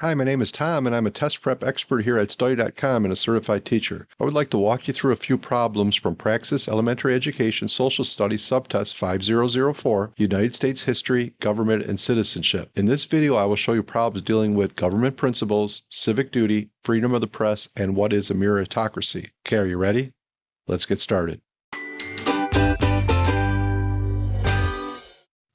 Hi, my name is Tom, and I'm a test prep expert here at Study.com and a certified teacher. I would like to walk you through a few problems from Praxis Elementary Education Social Studies Subtest 5004, United States History, Government, and Citizenship. In this video, I will show you problems dealing with government principles, civic duty, freedom of the press, and what is a meritocracy. Okay, are you ready? Let's get started.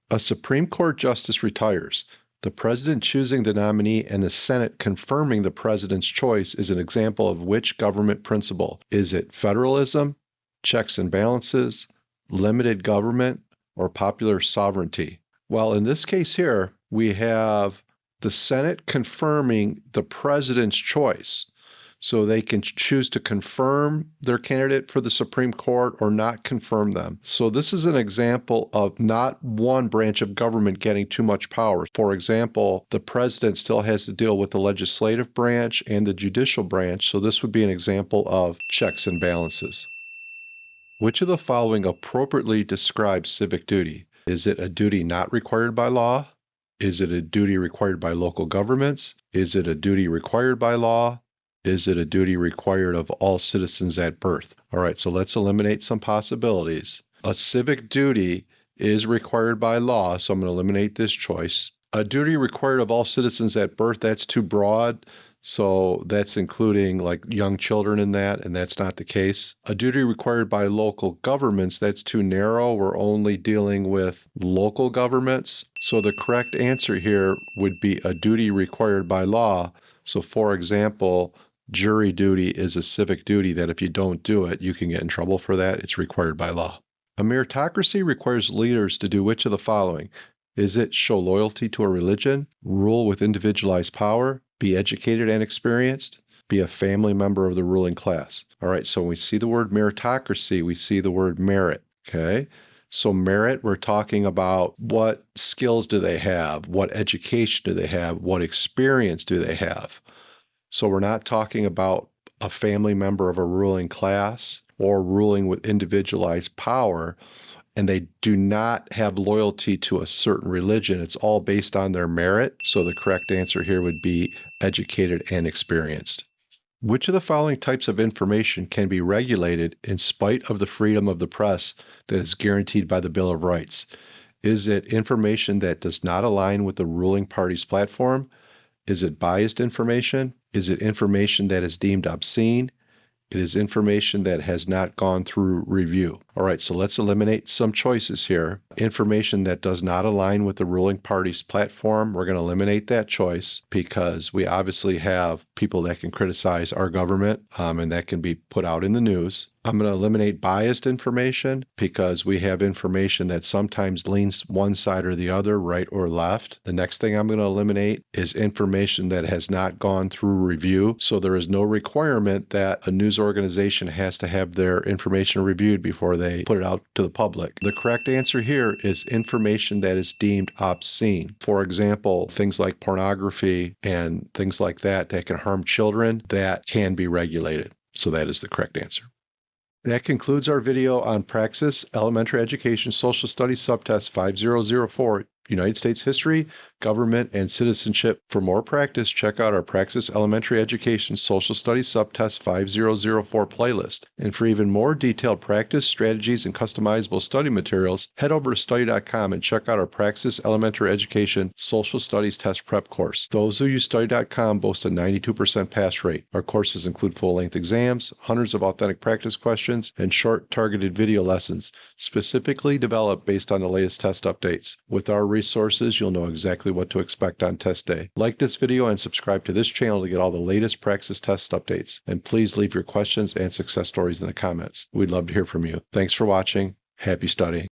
A Supreme Court justice retires. The president choosing the nominee and the Senate confirming the president's choice is an example of which government principle? Is it federalism, checks and balances, limited government, or popular sovereignty? Well, in this case here, we have the Senate confirming the president's choice. So they can choose to confirm their candidate for the Supreme Court or not confirm them. So this is an example of not one branch of government getting too much power. For example, the president still has to deal with the legislative branch and the judicial branch. So this would be an example of checks and balances. Which of the following appropriately describes civic duty? Is it a duty not required by law? Is it a duty required by local governments? Is it a duty required by law? Is it a duty required of all citizens at birth? All right, so let's eliminate some possibilities. A civic duty is required by law, so I'm going to eliminate this choice. A duty required of all citizens at birth, that's too broad, so that's including like young children in that, and that's not the case. A duty required by local governments, that's too narrow. We're only dealing with local governments. So the correct answer here would be a duty required by law. So for example, jury duty is a civic duty that if you don't do it, you can get in trouble for that. It's required by law. A meritocracy requires leaders to do which of the following? Is it show loyalty to a religion, rule with individualized power, be educated and experienced, be a family member of the ruling class? All right, so when we see the word meritocracy, we see the word merit, okay? So merit, we're talking about what skills do they have, what education do they have, what experience do they have. So we're not talking about a family member of a ruling class or ruling with individualized power, and they do not have loyalty to a certain religion. It's all based on their merit. So the correct answer here would be educated and experienced. Which of the following types of information can be regulated in spite of the freedom of the press that is guaranteed by the Bill of Rights? Is it information that does not align with the ruling party's platform? Is it biased information? Is it information that is deemed obscene? It is information that has not gone through review. All right, so let's eliminate some choices here. Information that does not align with the ruling party's platform, we're going to eliminate that choice because we obviously have people that can criticize our government and that can be put out in the news. I'm going to eliminate biased information because we have information that sometimes leans one side or the other, right or left. The next thing I'm going to eliminate is information that has not gone through review. So there is no requirement that a news organization has to have their information reviewed before they put it out to the public. The correct answer here is information that is deemed obscene. For example, things like pornography and things like that that can harm children, that can be regulated. So that is the correct answer. That concludes our video on Praxis Elementary Education Social Studies Subtest 5004, United States History, Government, and Citizenship. For more practice, check out our Praxis Elementary Education Social Studies Subtest 5004 playlist. And for even more detailed practice, strategies, and customizable study materials, head over to Study.com and check out our Praxis Elementary Education Social Studies Test Prep course. Those who use Study.com boast a 92% pass rate. Our courses include full-length exams, hundreds of authentic practice questions, and short targeted video lessons, specifically developed based on the latest test updates. With our resources, you'll know exactly what to expect on test day. Like this video and subscribe to this channel to get all the latest Praxis test updates. And please leave your questions and success stories in the comments. We'd love to hear from you. Thanks for watching. Happy studying.